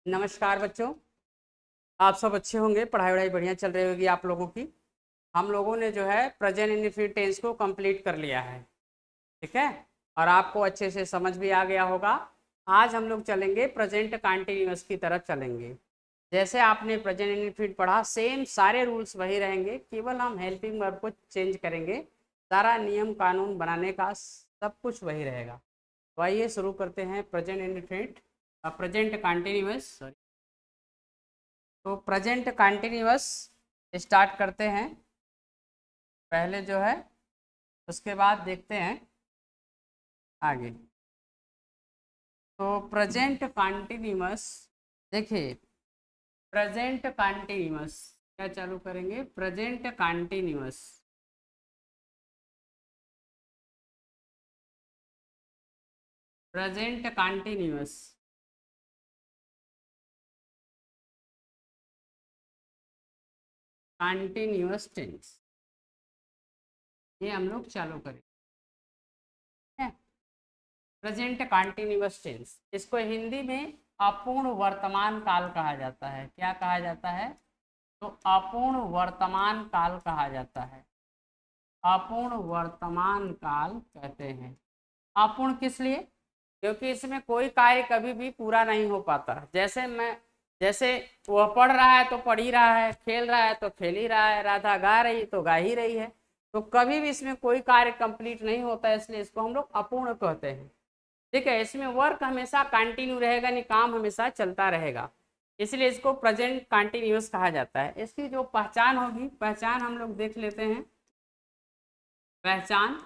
नमस्कार बच्चों। आप सब अच्छे होंगे, पढ़ाई वढ़ाई बढ़िया चल रही होगी आप लोगों की। हम लोगों ने जो है प्रेजेंट इंडेफिनिट टेंस को कंप्लीट कर लिया है, ठीक है, और आपको अच्छे से समझ भी आ गया होगा। आज हम लोग चलेंगे प्रेजेंट कंटिन्यूअस की तरफ चलेंगे। जैसे आपने प्रेजेंट इंडेफिनिट पढ़ा, सेम सारे रूल्स वही रहेंगे, केवल हम हेल्पिंग वर्ब को चेंज करेंगे। सारा नियम कानून बनाने का सब कुछ वही रहेगा। तो आइए शुरू करते हैं प्रेजेंट इंडेफिनिट, प्रेजेंट कंटिन्यूअस। तो प्रेजेंट कंटिन्यूअस स्टार्ट करते हैं पहले जो है, उसके बाद देखते हैं आगे। तो प्रेजेंट कंटिन्यूअस, देखिए प्रेजेंट कंटिन्यूअस क्या चालू करेंगे, present continuous. Present continuous continuous tense ये हम लोग चालू करेंगे। प्रेजेंट कंटिन्यूअस टेंस, इसको हिंदी में अपूर्ण वर्तमान काल कहा जाता है। क्या कहा जाता है? तो अपूर्ण वर्तमान काल कहा जाता है। अपूर्ण वर्तमान काल कहते हैं। अपूर्ण किस लिए? क्योंकि इसमें कोई कार्य कभी भी पूरा नहीं हो पाता। जैसे वह पढ़ रहा है तो पढ़ ही रहा है, खेल रहा है तो खेल ही रहा है, राधा गा रही तो गा ही रही है। तो कभी भी इसमें कोई कार्य कंप्लीट नहीं होता है, इसलिए इसको हम लोग अपूर्ण कहते हैं। ठीक है, इसमें वर्क हमेशा कंटिन्यू रहेगा, नहीं काम हमेशा चलता रहेगा, इसलिए इसको प्रेजेंट कंटिन्यूअस कहा जाता है। इसकी जो पहचान होगी, पहचान हम लोग देख लेते हैं। पहचान,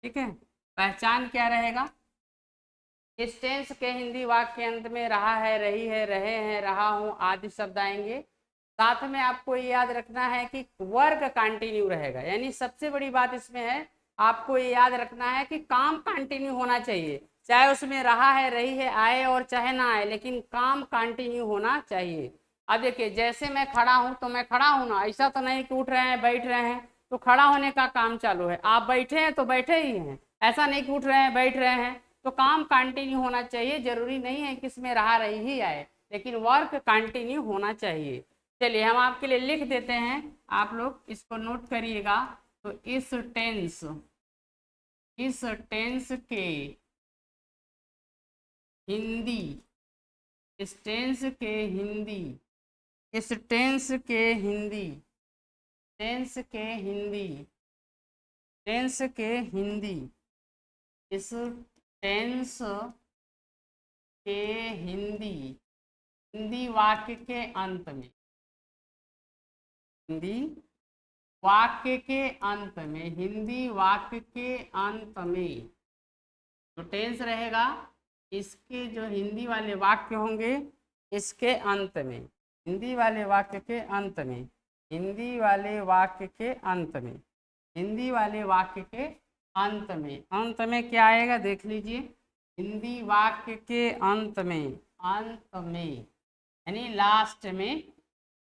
ठीक है, पहचान क्या रहेगा? इस टेंस के हिंदी वाक्य के अंत में रहा है, रही है, रहे हैं, रहा हूं आदि शब्द आएंगे। साथ में आपको ये याद रखना है कि वर्क कंटिन्यू रहेगा, यानी सबसे बड़ी बात इसमें है, आपको ये याद रखना है कि काम कंटिन्यू होना चाहिए। चाहे उसमें रहा है, रही है, आए और चाहे ना आए, लेकिन काम कंटिन्यू होना चाहिए। अब देखिए, जैसे मैं खड़ा हूं तो मैं खड़ा हूं ना, ऐसा तो नहीं कि उठ रहे हैं बैठ रहे हैं, तो खड़ा होने का काम चालू है। आप बैठे हैं तो बैठे ही हैं, ऐसा नहीं कि उठ रहे हैं बैठ रहे हैं। तो काम कंटिन्यू होना चाहिए, जरूरी नहीं है कि इसमें रहा रही ही आए, लेकिन वर्क कंटिन्यू होना चाहिए। चलिए हम आपके लिए लिख देते हैं, आप लोग इसको नोट करिएगा। तो इस टेंस के हिंदी, इस टेंस के हिंदी, इस टेंस के हिंदी, टेंस के हिंदी, टेंस के हिंदी, इस टेंस के हिंदी, हिंदी वाक्य के अंत में, हिंदी वाक्य के अंत में, हिंदी वाक्य के अंत में जो टेंस रहेगा, इसके जो हिंदी वाले वाक्य होंगे, इसके अंत में, हिंदी वाले वाक्य के अंत में, हिंदी वाले वाक्य के अंत में, हिंदी वाले वाक्य के अंत में, अंत में क्या आएगा देख लीजिए। हिंदी वाक्य के अंत में, अंत में यानी लास्ट में,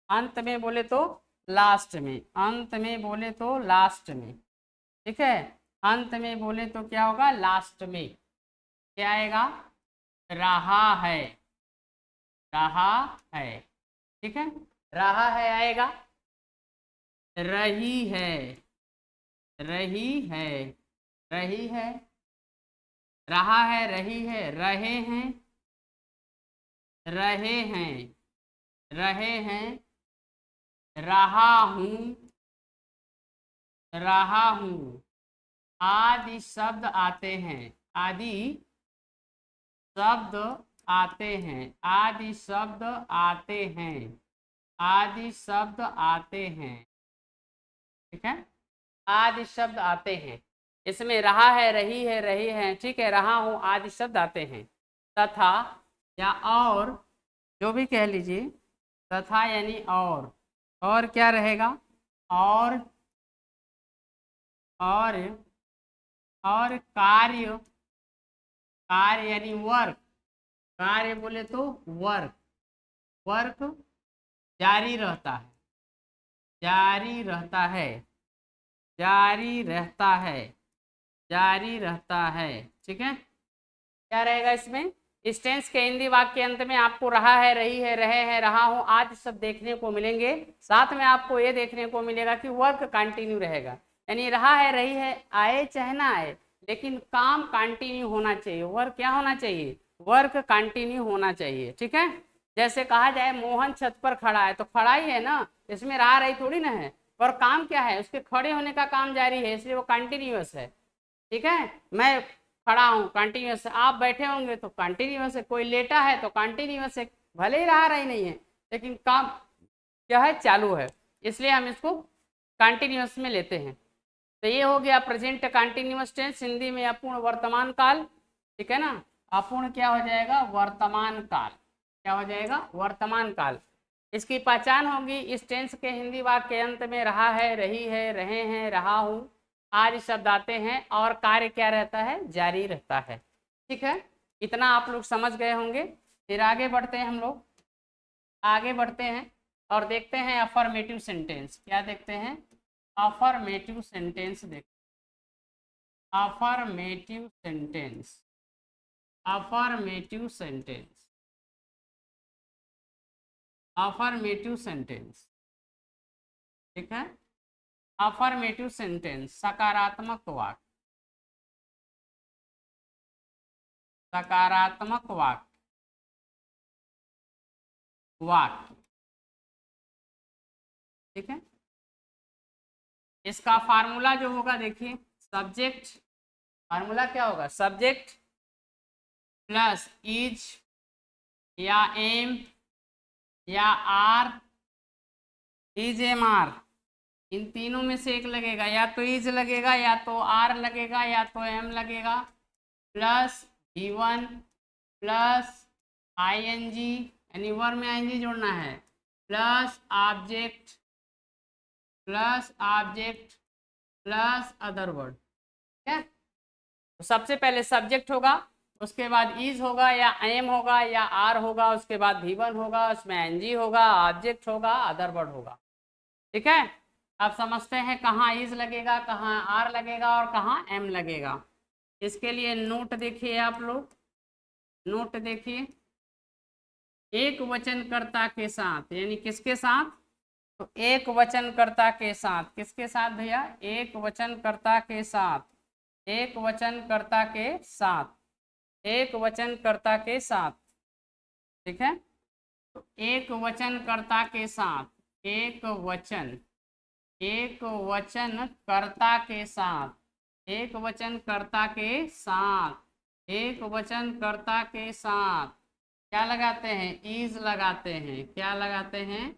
अंत में बोले तो लास्ट में, अंत में बोले तो लास्ट में, ठीक है, अंत में बोले तो क्या होगा, लास्ट में क्या आएगा, रहा है, रहा है, ठीक है, रहा है आएगा, रही है, रही है, रही है, रहा है, रही है, रहे हैं, रहे हैं, रहे हैं, रहा हूं, रहा हूं आदि शब्द आते हैं, आदि शब्द आते हैं, आदि शब्द आते हैं, आदि शब्द आते हैं, ठीक है, आदि शब्द आते हैं। इसमें रहा है, रही है, रहे हैं, ठीक है, रहा हूं आदि शब्द आते हैं। तथा या और, जो भी कह लीजिए, तथा यानी और क्या रहेगा, और और और कार्य, कार्य यानी वर्क, कार्य बोले तो वर्क, वर्क जारी रहता है, जारी रहता है, जारी रहता है, जारी रहता है, ठीक है, क्या रहेगा इसमें, इस टेंस के हिंदी वाक्य के अंत में आपको रहा है, रही है, रहे हैं, रहा हूं आज सब देखने को मिलेंगे। साथ में आपको ये देखने को मिलेगा कि वर्क कंटिन्यू रहेगा, यानी रहा है, रही है, आए चाहे ना आए, लेकिन काम कंटिन्यू होना चाहिए। वर्क क्या होना चाहिए? वर्क कंटिन्यू होना चाहिए। ठीक है, जैसे कहा जाए मोहन छत पर खड़ा है, तो खड़ा ही है ना, इसमें रहा रही थोड़ी ना है, पर काम क्या है, उसके खड़े होने का काम जारी है, इसलिए वो कंटिन्यूअस है। ठीक है, मैं खड़ा हूँ कंटिन्यूअस है, आप बैठे होंगे तो कंटिन्यूअस है, कोई लेटा है तो कंटिन्यूअस है, भले ही रहा रही नहीं है लेकिन काम क्या है, चालू है, इसलिए हम इसको कंटिन्यूअस में लेते हैं। तो ये हो गया प्रेजेंट कंटिन्यूअस टेंस, हिंदी में अपूर्ण वर्तमान काल। ठीक है ना, अपूर्ण क्या हो जाएगा? वर्तमान काल। क्या हो जाएगा? वर्तमान काल। इसकी पहचान होगी, इस टेंस के हिंदी वाक्य के अंत में रहा है, रही है, रहे हैं, रहा हूँ आज शब्द आते हैं और कार्य क्या रहता है? जारी रहता है। ठीक है, इतना आप लोग समझ गए होंगे। फिर आगे बढ़ते हैं, हम लोग आगे बढ़ते हैं और देखते हैं अफर्मेटिव सेंटेंस। क्या देखते हैं? अफर्मेटिव सेंटेंस देखते हैं। Affirmative sentence, affirmative sentence, affirmative sentence. ठीक है, अफर्मेटिव सेंटेंस सकारात्मक वाक्य, सकारात्मक वाक्य, वाक्य। ठीक है, इसका फार्मूला जो होगा देखिए, सब्जेक्ट, फार्मूला क्या होगा? सब्जेक्ट प्लस इज या एम या आर, इज एम आर, इन तीनों में से एक लगेगा, या तो इज लगेगा, या तो आर लगेगा, या तो एम लगेगा, प्लस V1 प्लस ING, यानी वर्ब में ING जोड़ना है, plus object, plus object, plus other word. ठीक है, तो सबसे पहले सब्जेक्ट होगा, उसके बाद इज होगा या एम होगा या आर होगा, उसके बाद V1 होगा, उसमें ING होगा, ऑब्जेक्ट होगा, अदर वर्ड होगा। ठीक है, आप समझते हैं कहाँ इज लगेगा, कहाँ आर लगेगा और कहाँ एम लगेगा। इसके लिए नोट देखिए आप लोग, नोट देखिए, एक वचनकर्ता के साथ, यानी किसके साथ? तो एक वचनकर्ता के साथ, किसके साथ भैया? एक वचनकर्ता के साथ, एक वचनकर्ता के साथ, एक वचनकर्ता के साथ। ठीक है, तो एक वचनकर्ता के साथ, एक वचन, एक वचनकर्ता के साथ, एक वचनकर्ता के साथ, एक वचनकर्ता के साथ क्या लगाते हैं? इज लगाते हैं। क्या लगाते हैं?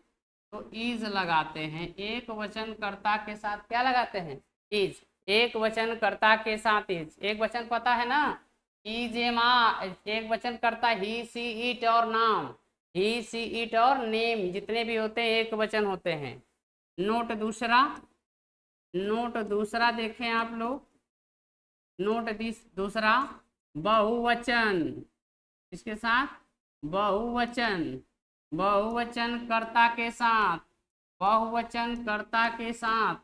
तो इज लगाते हैं। एक वचनकर्ता के साथ क्या लगाते हैं? इज। एक वचनकर्ता के साथ इज, एक वचन पता है ना, इज एम आ, एक वचनकर्ता ही सी इट और नाम, ही सी इट और नेम, जितने भी होते हैं एक वचन होते हैं। नोट दूसरा, नोट दूसरा देखें आप लोग, नोट दूसरा, बहुवचन, इसके साथ बहुवचन, बहुवचनकर्ता के साथ, बहुवचनकर्ता के साथ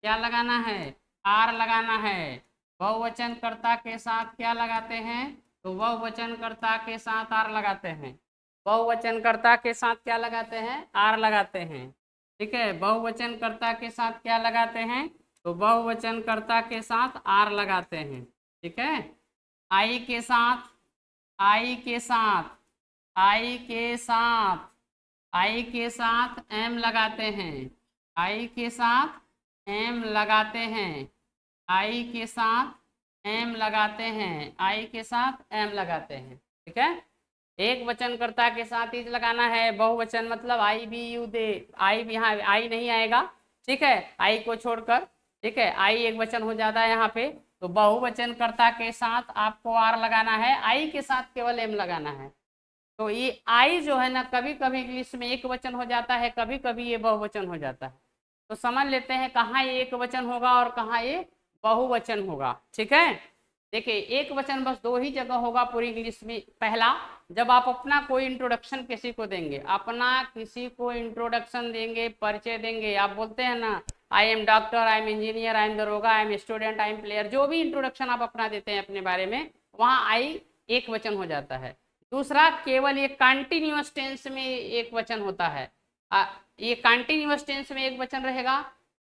क्या लगाना है? आर लगाना है। बहुवचनकर्ता के साथ क्या लगाते हैं? तो बहुवचनकर्ता के साथ आर लगाते हैं। बहुवचनकर्ता के साथ क्या लगाते हैं? आर लगाते हैं। ठीक है, बहुवचनकर्ता के साथ क्या लगाते हैं? तो बहुवचनकर्ता के साथ आर लगाते हैं। ठीक है, आई के साथ, आई के साथ, आई के साथ, आई के साथ एम लगाते हैं, आई के साथ एम लगाते हैं, आई के साथ एम लगाते हैं, आई के साथ एम लगाते हैं। ठीक है, एक वचनकर्ता के साथ इज लगाना है, बहुवचन मतलब आई बी यू दे, आई भी यहाँ आई नहीं आएगा। ठीक है, आई को छोड़कर, ठीक है, आई एक वचन हो जाता है यहाँ पे, तो बहुवचनकर्ता के साथ आपको आर लगाना है, आई के साथ केवल एम लगाना है। तो ये आई जो है ना, कभी कभी इंग्लिश में एक वचन हो जाता है, कभी कभी ये बहुवचन हो जाता है। तो समझ लेते हैं कहाँ ये एक वचन होगा और कहाँ ये बहुवचन होगा। ठीक है, देखिए एक वचन बस दो ही जगह होगा पूरी इंग्लिश में। पहला, जब आप अपना कोई इंट्रोडक्शन किसी को देंगे, अपना किसी को इंट्रोडक्शन देंगे, परिचय देंगे, आप बोलते हैं ना I am doctor, I am engineer, I am daroga, I am student, I am player, जो भी इंट्रोडक्शन आप अपना देते हैं अपने बारे में, वहाँ आई एक वचन हो जाता है। दूसरा, केवल ये कंटिन्यूअस टेंस में एक वचन होता है, ये कंटिन्यूअस टेंस में एक वचन रहेगा,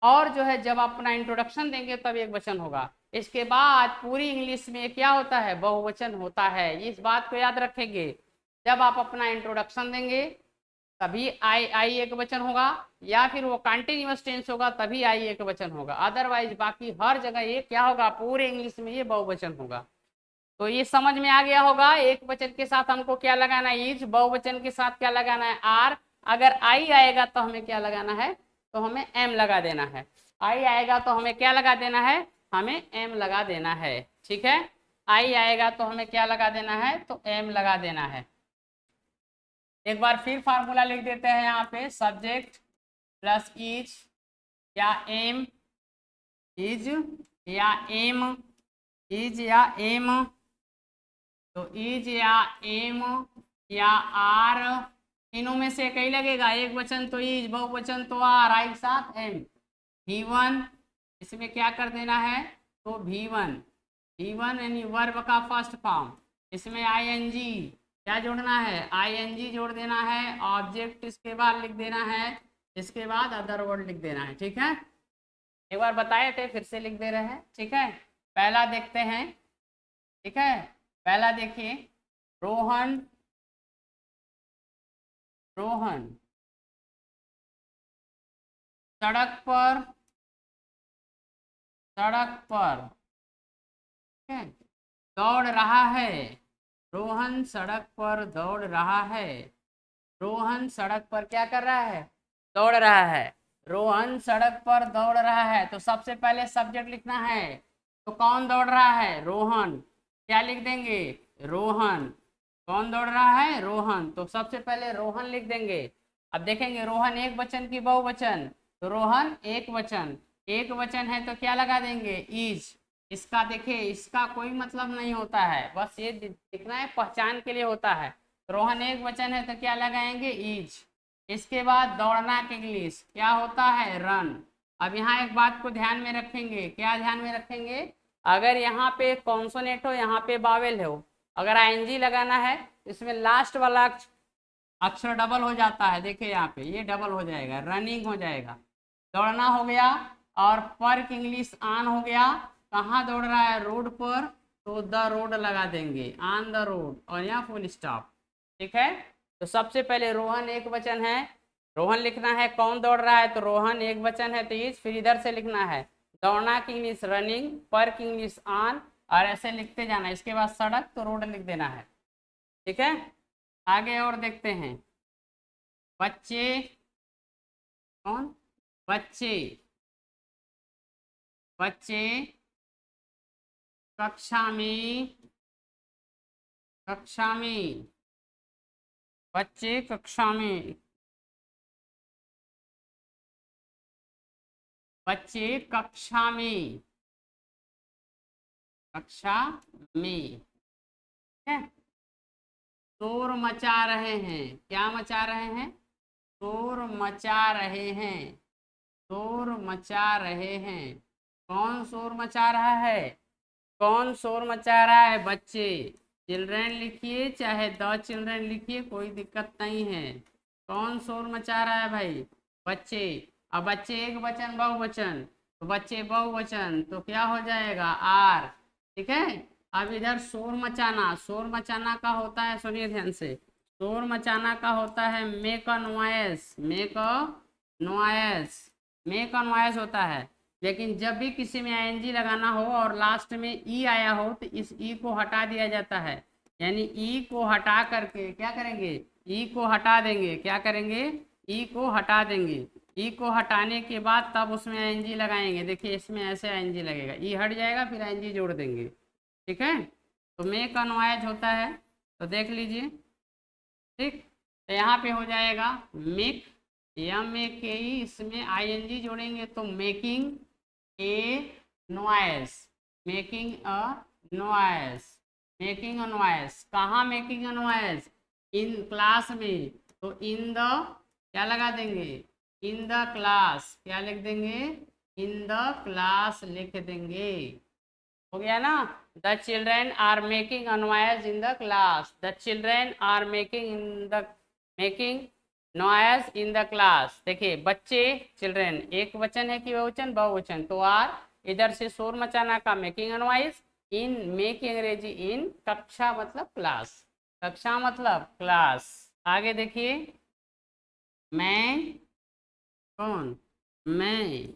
और जो है जब अपना इंट्रोडक्शन देंगे तब एक वचन होगा। इसके बाद पूरी इंग्लिश में क्या होता है, बहुवचन होता है। इस बात को याद रखेंगे, जब आप अपना इंट्रोडक्शन देंगे तभी आई एक वचन होगा, या फिर वो कंटिन्यूअस टेंस होगा तभी आई एक वचन होगा, अदरवाइज बाकी हर जगह ये क्या होगा, पूरे इंग्लिश में ये बहुवचन होगा। तो ये समझ में आ गया होगा, एक वचन के साथ हमको क्या लगाना है, इज, बहुवचन के साथ क्या लगाना है, आर। अगर आई आएगा तो हमें क्या लगाना है, तो हमें एम लगा देना है। आई आएगा तो हमें क्या लगा देना है, हमें एम लगा देना है। ठीक है, आई आएगा तो हमें क्या लगा देना है, तो एम लगा देना है। एक बार फिर फार्मूला लिख देते हैं यहाँ पे, सब्जेक्ट प्लस इज या एम, इज या एम, इज या एम, तो इज या एम या आर, तीनों में से कई लगेगा, एक वचन तो इज, बहुवचन तो आर, आई के साथ एम। V1 इसमें क्या कर देना है, तो V1, V1 यानी वर्ब का फर्स्ट फॉर्म, इसमें ing क्या जोड़ना है, ing जोड़ देना है, ऑब्जेक्ट इसके बाद लिख देना है, इसके बाद अदर वर्ड लिख देना है। ठीक है, एक बार बताए थे फिर से लिख दे रहे हैं। ठीक है, पहला देखते हैं। ठीक है, पहला देखिए, रोहन, रोहन सड़क पर, सड़क पर दौड़ रहा है, रोहन सड़क पर दौड़ रहा है, रोहन सड़क पर क्या कर रहा है, दौड़ रहा है, रोहन सड़क पर दौड़ रहा है। तो सबसे पहले सब्जेक्ट लिखना है, तो कौन दौड़ रहा है, रोहन, क्या लिख देंगे, रोहन, कौन दौड़ रहा है, रोहन, तो सबसे पहले रोहन लिख देंगे। अब देखेंगे रोहन एक वचन की बहुवचन, तो रोहन एक वचन, एक वचन है तो क्या लगा देंगे, इज। इसका देखिए, इसका कोई मतलब नहीं होता है, बस ये दिखना है, पहचान के लिए होता है। रोहन एक वचन है तो क्या लगाएंगे, इज। इसके बाद दौड़ना के इंग्लिश क्या होता है, रन। अब यहाँ एक बात को ध्यान में रखेंगे, क्या ध्यान में रखेंगे, अगर यहाँ पे कॉन्सोनेंट हो, यहाँ पे बावेल हो, अगर आईएनजी लगाना है इसमें लास्ट वाला अक्षर डबल हो जाता है। देखिए यहाँ पे ये डबल हो जाएगा, रनिंग हो जाएगा, दौड़ना हो गया, और पर की इंग्लिश ऑन हो गया, कहाँ दौड़ रहा है, रोड पर, तो द रोड लगा देंगे, ऑन द रोड, और यहाँ फुल स्टॉप। ठीक है, तो सबसे पहले रोहन एक वचन है, रोहन लिखना है, कौन दौड़ रहा है, तो रोहन एक वचन है तो इज, फिर इधर से लिखना है दौड़ना की इंग्लिश रनिंग, पर की इंग्लिश ऑन, और ऐसे लिखते जाना। इसके बाद सड़क तो रोड लिख देना है। ठीक है, आगे और देखते हैं, बच्चे, कौन, बच्चे, बच्चे कक्षा में, कक्षा में, बच्चे कक्षा में, बच्चे कक्षा में, कक्षा में। है, शोर मचा रहे हैं, क्या मचा रहे हैं, शोर मचा रहे हैं, शोर मचा रहे हैं, कौन शोर मचा रहा है, कौन शोर मचा रहा है, बच्चे। चिल्ड्रेन लिखिए चाहे द चिल्ड्रेन लिखिए, कोई दिक्कत नहीं है, कौन शोर मचा रहा है भाई, बच्चे। अब बच्चे एक वचन बहुवचन, तो बच्चे बहुवचन तो क्या हो जाएगा, आर। ठीक है, अब इधर शोर मचाना, शोर मचाना का होता है, सुनिए ध्यान से, शोर मचाना का होता है make a noise, make a noise, make a noise होता है। लेकिन जब भी किसी में आईएनजी लगाना हो और लास्ट में ई आया हो तो इस ई को हटा दिया जाता है, यानी ई को हटा करके क्या करेंगे, ई को हटा देंगे, क्या करेंगे, ई को हटा देंगे। ई को हटाने के बाद तब उसमें आईएनजी लगाएंगे। देखिए इसमें ऐसे आईएनजी लगेगा, ई हट जाएगा फिर आईएनजी जोड़ देंगे। ठीक है, तो मेक अ नॉइज होता है, तो देख लीजिए। ठीक, तो यहाँ पे हो जाएगा मेक, एम ए के ई, इसमें आईएनजी जोड़ेंगे तो making a noise, making a noise, making a noise. कहाँ making a noise, in class में, तो इन द क्या लगा देंगे, इन द क्लास, क्या लिख देंगे, इन द क्लास लिख देंगे। हो गया ना, the children are making noise in the class, the children are making noise in the class. देखिए बच्चे, चिल्ड्रेन एक वचन है कि बहुवचन, बहुवचन, तो आर इधर से शोर मचाना का मेकिंग नॉइज, इन मेक अंग्रेजी इन, कक्षा मतलब क्लास, कक्षा मतलब क्लास। आगे देखिए, मैं, कौन, मैं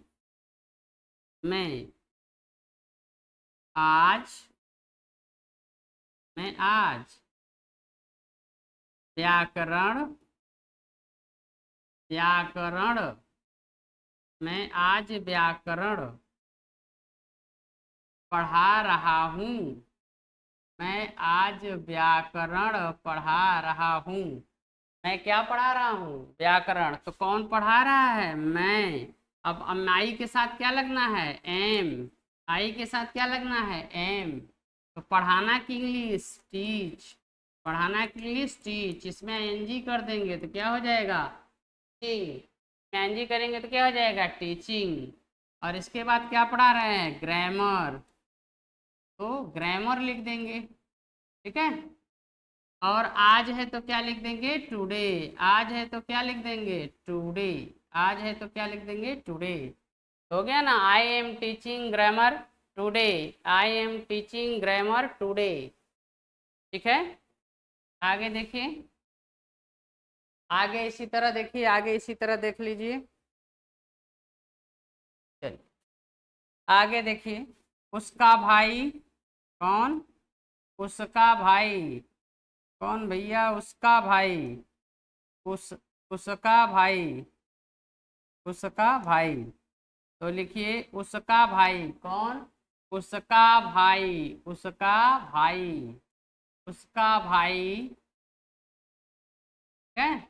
आज, मैं आज व्याकरण, व्याकरण, मैं आज व्याकरण पढ़ा रहा हूँ, मैं आज व्याकरण पढ़ा रहा हूँ। मैं क्या पढ़ा रहा हूँ, व्याकरण, तो कौन पढ़ा रहा है, मैं। अब आई के साथ क्या लगना है, एम, आई के साथ क्या लगना है, एम। तो पढ़ाना की इंग्लिश टीच, पढ़ाना की इंग्लिश टीच, इसमें एनजी कर देंगे तो क्या हो जाएगा, टीचिंग, एनजी करेंगे तो क्या हो जाएगा, टीचिंग। और इसके बाद क्या पढ़ा रहे हैं, ग्रामर, तो ग्रामर लिख देंगे, ठीक है। और आज है तो क्या लिख देंगे, टुडे, आज है तो क्या लिख देंगे, टुडे, आज है तो क्या लिख देंगे, टुडे। हो गया ना, I am teaching grammar today, I am teaching grammar today, ठीक है। आगे देखिए, आगे इसी तरह देखिए, आगे इसी तरह देख लीजिए, चलिए आगे देखिए, उसका भाई, कौन, उसका भाई, कौन भैया, उसका भाई, उस, उसका भाई, उसका भाई, तो लिखिए उसका भाई, कौन, उसका भाई, उसका भाई, उसका भाई, है,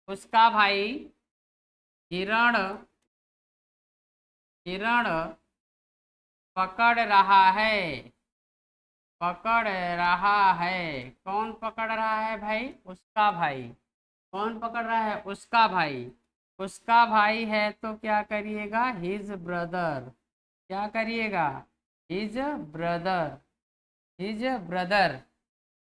उसका भाई हिरण, हिरण पकड़ रहा है, पकड़ रहा है, कौन पकड़ रहा है भाई, उसका भाई, कौन पकड़ रहा है, उसका भाई, उसका भाई है तो क्या करिएगा, हिज ब्रदर, क्या करिएगा, हिज ब्रदर, हिज ब्रदर।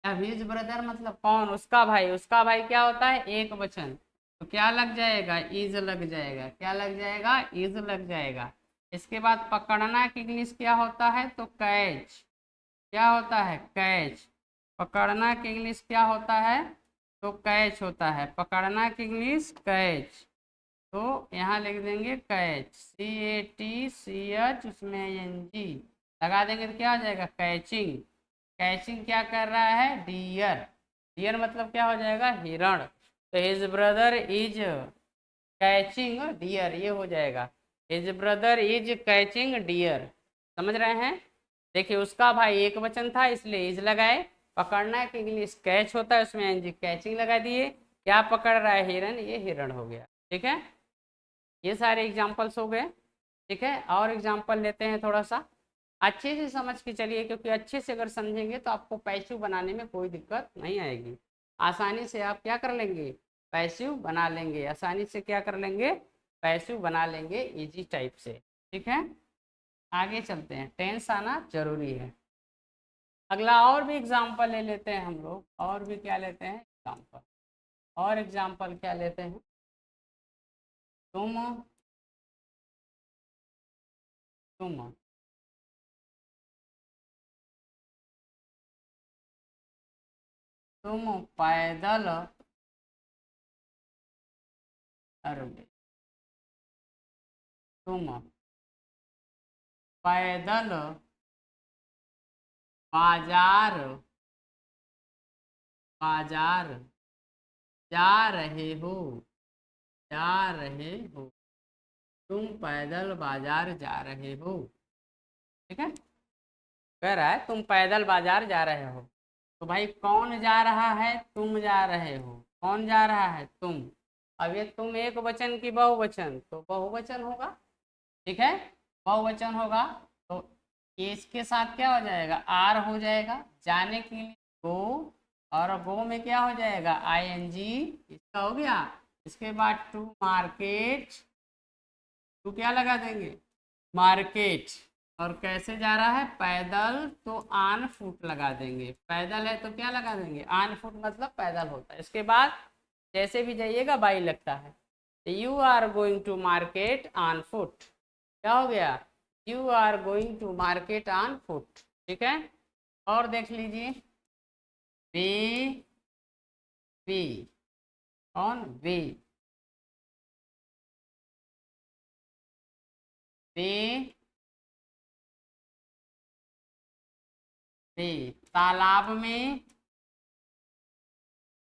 अब हिज ब्रदर मतलब कौन, उसका भाई, उसका भाई क्या होता है, एक वचन, तो क्या लग जाएगा, इज लग जाएगा, क्या लग जाएगा, इज लग जाएगा। इसके बाद पकड़ना की इंग्लिश क्या होता है, तो कैच, क्या होता है, कैच, पकड़ना की इंग्लिश क्या होता है, तो कैच होता है, पकड़ना की इंग्लिश कैच, तो यहाँ लिख देंगे कैच, CATCH, उसमें NG लगा देंगे तो क्या हो जाएगा, कैचिंग, कैचिंग क्या कर रहा है, डियर, डियर मतलब क्या हो जाएगा, हिरण, तो his brother is catching deer, ये हो जाएगा, his brother is catching deer, समझ रहे हैं। देखिए उसका भाई एक वचन था इसलिए इज लगाए, पकड़ना की इंग्लिश कैच होता है, उसमें एनजी, कैचिंग लगा दिए, क्या पकड़ रहा है, हिरन, ये हिरण हो गया, ठीक है। ये सारे एग्जाम्पल्स हो गए, ठीक है। और एग्जाम्पल लेते हैं थोड़ा सा, अच्छे से समझ के चलिए, क्योंकि अच्छे से अगर समझेंगे तो आपको पैसिव बनाने में कोई दिक्कत नहीं आएगी, आसानी से आप क्या कर लेंगे, पैसिव बना लेंगे, आसानी से क्या कर लेंगे, पैसिव बना लेंगे, इजी टाइप से, ठीक है। आगे चलते हैं, टेंस आना जरूरी है। अगला और भी एग्जाम्पल ले लेते हैं हम लोग, और भी क्या लेते हैं एग्जाम्पल, और एग्जाम्पल क्या लेते हैं, तुम, तुम, तुम पैदल, अरे तुम पैदल बाजार, बाजार जा रहे हो, जा रहे हो, तुम पैदल बाजार जा रहे हो, ठीक है। कह रहा है तुम पैदल बाजार जा रहे हो, तो भाई कौन जा रहा है, तुम जा रहे हो, कौन जा रहा है, तुम। अब ये तुम एक वचन की बहुवचन, तो बहुवचन होगा, ठीक है, बहुवचन होगा, तो ये इसके साथ क्या हो जाएगा, आर हो जाएगा, जाने के लिए गो, और गो में क्या हो जाएगा, ING, इसका हो गया। इसके बाद टू मार्केट, टू क्या लगा देंगे, मार्केट, और कैसे जा रहा है? पैदल, तो ऑन फुट लगा देंगे। पैदल है तो क्या लगा देंगे? ऑन फुट, मतलब पैदल होता है। इसके बाद जैसे भी जाइएगा बाई लगता है। You are going to market on foot. क्या हो गया? You are going to market on foot. ठीक है, और देख लीजिए। वे, वे, कौन? वे, वे, वे, तालाब में,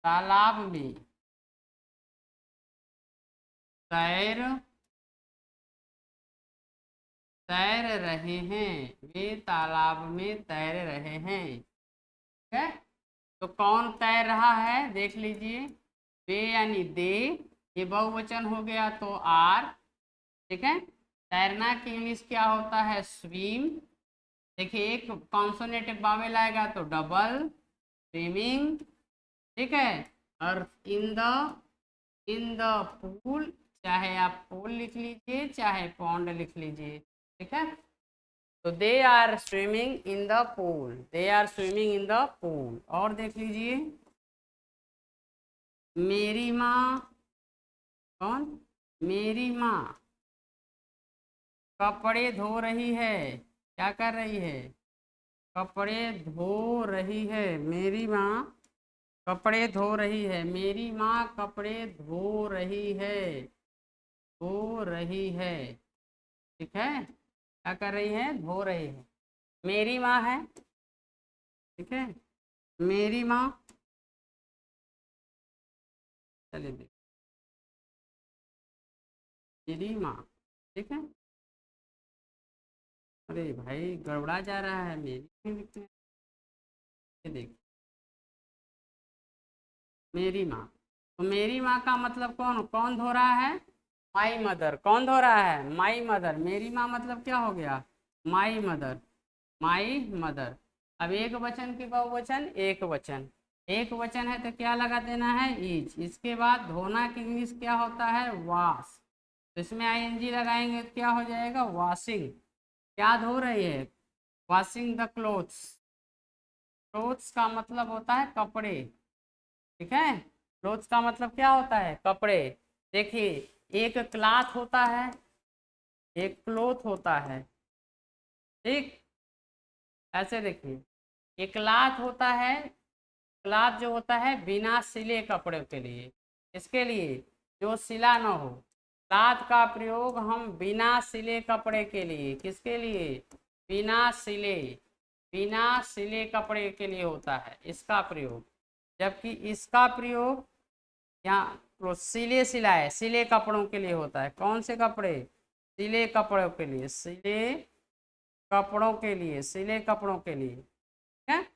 तालाब में तैर, तैर रहे हैं। वे तालाब में तैर रहे हैं। ठीक है, तो कौन तैर रहा है? देख लीजिए। वे यानी दे, ये बहुवचन हो गया तो आर। ठीक है, तैरना की इंग्लिश क्या होता है? स्विम। देखिए, एक कॉन्सोनेंट बावेल आएगा तो डबल, स्विमिंग। ठीक है, और इन द पूल, चाहे आप पूल लिख लीजिए चाहे पॉन्ड लिख लीजिए। ठीक है, तो they are swimming in the pool, they are swimming in the pool. और देख लीजिए। मेरी माँ, कौन? मेरी माँ कपड़े धो रही है। क्या कर रही है? कपड़े धो रही है। मेरी माँ कपड़े धो रही है। मेरी माँ कपड़े धो रही है, धो रही है। ठीक है, क्या कर रही है? धो रही है। मेरी माँ है। ठीक है, मेरी माँ, चलिए देख, मेरी माँ। ठीक है, अरे भाई गड़बड़ा जा रहा है। मेरी क्यों लिखते हैं? ये देख, मेरी माँ। तो मेरी माँ का मतलब कौन कौन धो रहा है? My mother. कौन धो रहा है? My mother. मेरी माँ मतलब क्या हो गया? My mother, my mother. अब एक वचन की बहुवचन, एक वचन। एक वचन है तो क्या लगा देना है? इज। इसके बाद धोना की इंग्लिश क्या होता है? वॉश। तो इसमें आईएनजी लगाएंगे तो क्या हो जाएगा? वॉशिंग। क्या धो रही है? Washing the clothes. क्लोथ्स का मतलब होता है कपड़े। ठीक है, क्लोथ्स का मतलब क्या होता है? कपड़े। देखिए, एक क्लॉथ होता है, एक क्लोथ होता है। ठीक, ऐसे देखिए, एक क्लॉथ होता है। क्लॉथ जो होता है बिना सिले कपड़े के लिए, इसके लिए जो सिला ना हो। क्लॉथ का प्रयोग हम बिना सिले कपड़े के लिए, किसके लिए? बिना सिले, बिना सिले कपड़े के लिए होता है इसका प्रयोग। जबकि इसका प्रयोग यहाँ तो सिले सिलाए, सिले कपड़ों के लिए होता है। कौन से कपड़े? सिले कपड़ों के लिए, सिले कपड़ों के लिए, सिले कपड़ों के लिए। ठीक है,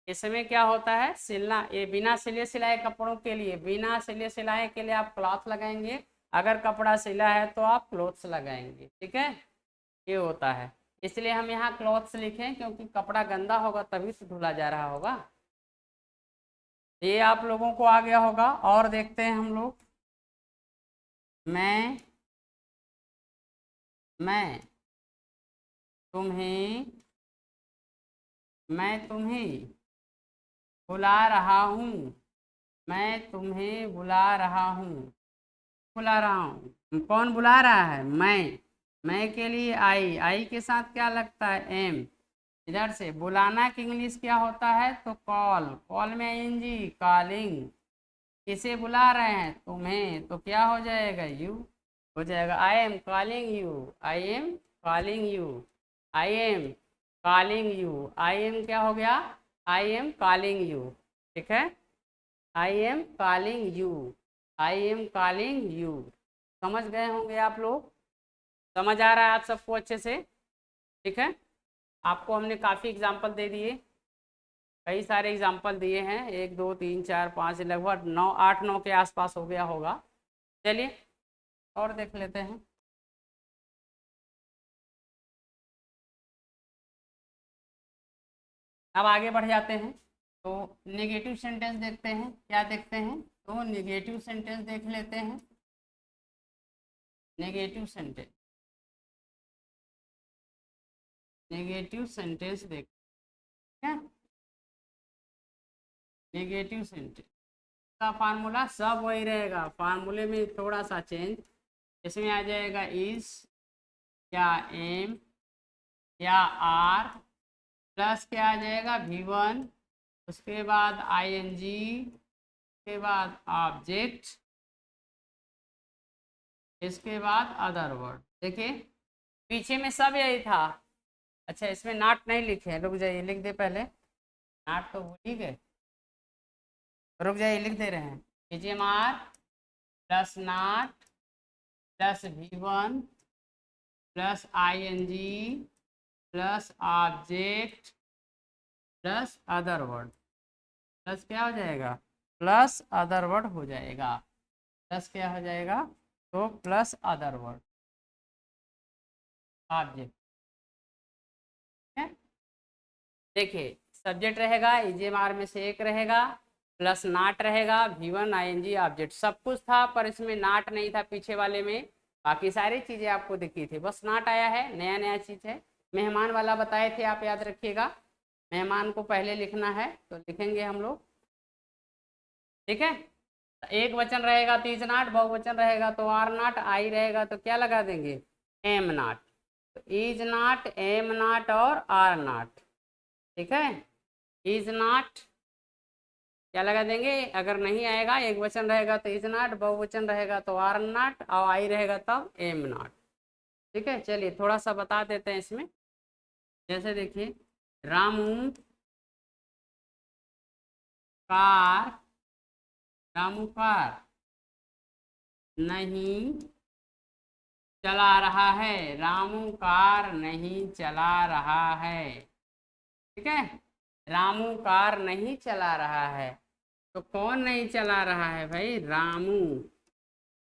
इसमें क्या होता है? सिलना। ये बिना सिले सिलाए कपड़ों के लिए, बिना सिले सिलाए के लिए आप क्लॉथ लगाएंगे। अगर कपड़ा सिला है तो आप क्लोथ्स लगाएंगे। ठीक है, ये होता है। इसलिए हम यहाँ क्लॉथ्स लिखें, क्योंकि कपड़ा गंदा होगा तभी तो धुला जा रहा होगा। ये आप लोगों को आ गया होगा। और देखते हैं हम लोग। मैं, मैं तुम्हें, मैं तुम्हें बुला रहा हूँ। मैं तुम्हें बुला रहा हूँ, बुला रहा हूँ। कौन बुला रहा है? मैं के लिए आई के साथ क्या लगता है? एम। इधर से बुलाना की इंग्लिश क्या होता है? तो कॉल, कॉल में आईएनजी, कॉलिंग। किसे बुला रहे हैं? तुम्हें, तो क्या हो जाएगा? यू हो जाएगा। I am calling you, I am calling you, I am calling you. I am क्या हो गया? I am calling you. ठीक है, I am calling you, I am calling you. समझ गए होंगे आप लोग? समझ आ रहा है आप सबको अच्छे से? ठीक है, आपको हमने काफ़ी एग्जाम्पल दे दिए, कई सारे एग्जाम्पल दिए हैं। 1 2 3 4 5, लगभग 9 8 9 के आसपास हो गया होगा। चलिए और देख लेते हैं। अब आगे बढ़ जाते हैं। तो नेगेटिव सेंटेंस देखते हैं। क्या देखते हैं? तो नेगेटिव सेंटेंस देख लेते हैं। नेगेटिव सेंटेंस, नेगेटिव सेंटेंस देख है। नेगेटिव सेंटेंस का फार्मूला सब वही रहेगा, फार्मूले में थोड़ा सा चेंज, इसमें आ जाएगा इज या एम या आर प्लस क्या आ जाएगा V1, उसके बाद आईएनजी, उसके बाद ऑब्जेक्ट, इसके बाद अदर वर्ड। देखिए पीछे में सब यही था। अच्छा इसमें नॉट नहीं लिखे, रुक जाइए लिख दे पहले, नॉट तो भूल ही गए, रुक जाइए लिख दे रहे हैं। AGMR plus not plus V1 plus ING plus object plus other word, plus क्या हो जाएगा, प्लस अदर वर्ड हो जाएगा, प्लस क्या हो जाएगा, तो प्लस अदर वर्ड ऑब्जेक्ट है। देखिए सब्जेक्ट रहेगा, EGMR में से एक रहेगा, प्लस नाट रहेगा, V1 ING ऑब्जेक्ट, सब कुछ था पर इसमें नाट नहीं था पीछे वाले में, बाकी सारी चीज़ें आपको दिखी थी, बस नाट आया है, नया नया चीज़ है। मेहमान वाला बताए थे आप याद रखिएगा, मेहमान को पहले लिखना है तो लिखेंगे हम लोग, ठीक है। एक वचन रहेगा तो इज नाट, बहुवचन रहेगा तो आर नाट, आई रहेगा तो क्या लगा देंगे, एम नाट, तो इज नाट, एम नाट और आर नाट, ठीक है। इज नाट क्या लगा देंगे, अगर नहीं आएगा एक वचन रहेगा तो इज नाट, बहुवचन रहेगा तो आर नाट और आई रहेगा तब एम नाट, ठीक है। चलिए थोड़ा सा बता देते हैं इसमें, जैसे देखिए रामू कार, रामू कार नहीं चला रहा है, रामू कार नहीं चला रहा है, ठीक है। रामू कार नहीं चला रहा है, तो कौन नहीं चला रहा है भाई, रामू,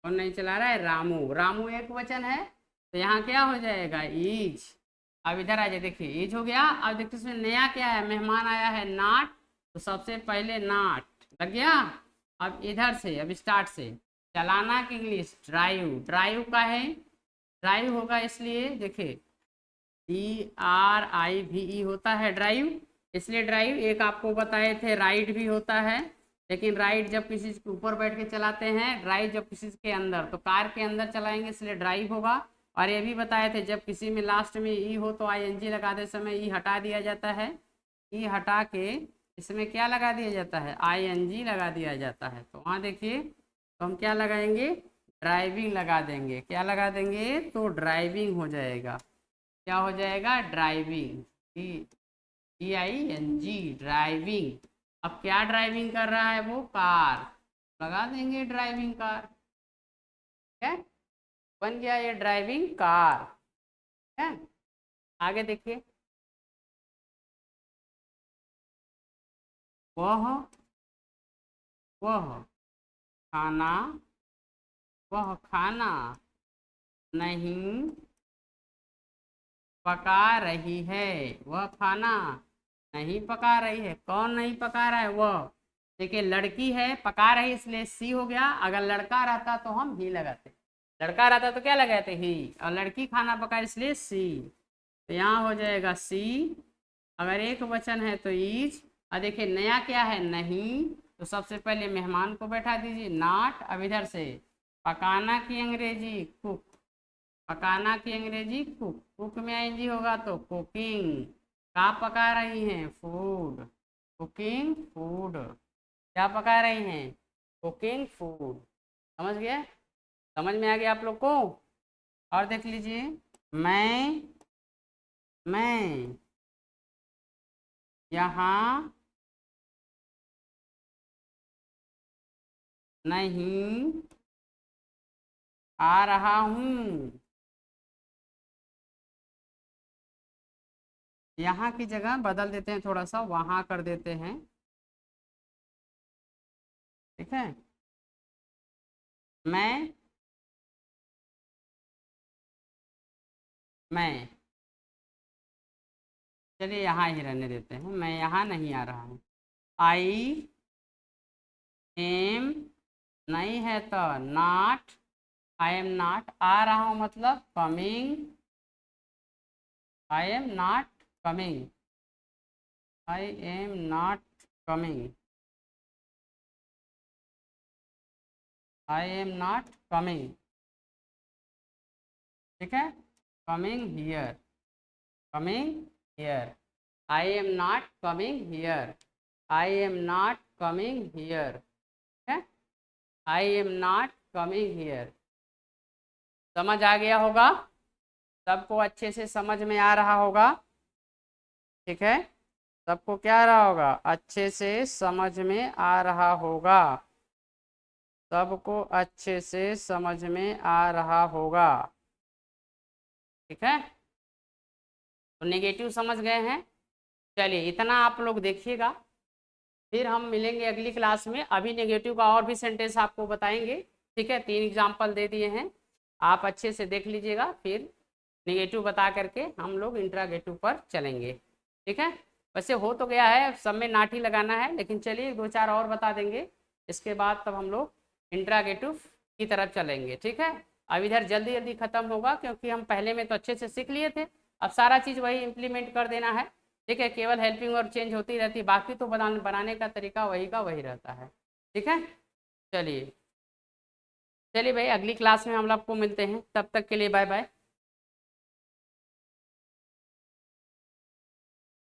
कौन नहीं चला रहा है, रामू, रामू एक वचन है तो यहाँ क्या हो जाएगा, इज। अब इधर आ जाए, देखिए इज हो गया, अब देखिए इसमें नया क्या है, मेहमान आया है नाट, तो सबसे पहले नाट लग गया। अब इधर से, अब स्टार्ट से, चलाना की इंग्लिश ड्राइव, ड्राइव का है, ड्राइव होगा इसलिए देखिए DRIVE होता है ड्राइव, इसलिए ड्राइव। एक आपको बताए थे राइड भी होता है, लेकिन राइड जब किसी के ऊपर बैठ के चलाते हैं, ड्राइव जब किसी के अंदर, तो कार के अंदर चलाएंगे इसलिए ड्राइव होगा। और ये भी बताए थे जब किसी में लास्ट में ई हो तो ING लगाते समय ई हटा दिया जाता है, ई हटा के इसमें क्या लगा दिया जाता है, ING लगा दिया जाता है। तो वहाँ देखिए तो हम क्या लगाएंगे, ड्राइविंग लगा देंगे, क्या लगा देंगे, तो ड्राइविंग हो जाएगा, क्या हो जाएगा, ड्राइविंग, DING ड्राइविंग। अब क्या ड्राइविंग कर रहा है वो, कार, लगा देंगे ड्राइविंग कार, ठीक है, बन गया ये ड्राइविंग कार है। आगे देखिए वह वह खाना, वह खाना नहीं पका रही है, वह खाना नहीं पका रही है, कौन नहीं पका रहा है, वह। देखिए लड़की है, पका रही इसलिए सी हो गया, अगर लड़का रहता तो हम ही लगाते, लड़का रहता तो क्या लगाते, ही, और लड़की खाना पका इसलिए सी, तो यहाँ हो जाएगा सी। अगर एक वचन है तो इज, और देखिए नया क्या है, नहीं, तो सबसे पहले मेहमान को बैठा दीजिए नॉट। अब इधर से पकाना की अंग्रेजी कुक, पकाना की अंग्रेजी कुक, कुक में ING होगा तो कुकिंग, क्या पका रही हैं, फूड, कुकिंग फूड, क्या पका रही हैं, कुकिंग फूड, समझ गए, समझ में आ गया आप लोग को। और देख लीजिए मैं यहाँ नहीं आ रहा हूँ, यहाँ की जगह बदल देते हैं, थोड़ा सा वहाँ कर देते हैं, ठीक है। मैं मैं चलिए यहाँ ही रहने देते हैं, मैं यहाँ नहीं आ रहा हूँ, आई एम नहीं है तो नॉट, आई एम नॉट, आ रहा हूँ मतलब coming, I am not coming, I am not coming, I am not coming, ठीक है, coming here, coming here, I am not coming here, I am not coming here, ठीक है, I am not coming here. समझ आ गया होगा, सबको अच्छे से समझ में आ रहा होगा, ठीक है, सबको क्या आ रहा होगा, अच्छे से समझ में आ रहा होगा, सबको अच्छे से समझ में आ रहा होगा, ठीक है। तो नेगेटिव समझ गए हैं। चलिए इतना आप लोग देखिएगा, फिर हम मिलेंगे अगली क्लास में। अभी नेगेटिव का और भी सेंटेंस आपको बताएंगे, ठीक है, 3 एग्जाम्पल दे दिए हैं, आप अच्छे से देख लीजिएगा, फिर नेगेटिव बता करके हम लोग इंट्रागेटिव पर चलेंगे, ठीक है। वैसे हो तो गया है, सब में नाट ही लगाना है, लेकिन चलिए 2-4 और बता देंगे, इसके बाद तब हम लोग इंट्रागेटिव की तरफ चलेंगे, ठीक है। अब इधर जल्दी जल्दी ख़त्म होगा, क्योंकि हम पहले में तो अच्छे से सीख लिए थे, अब सारा चीज़ वही इम्प्लीमेंट कर देना है, ठीक है, केवल हेल्पिंग और चेंज होती रहती, बाकी तो बनाने का तरीका वही का वही रहता है, ठीक है। चलिए चलिए भाई, अगली क्लास में हम आपको मिलते हैं, तब तक के लिए बाय बाय।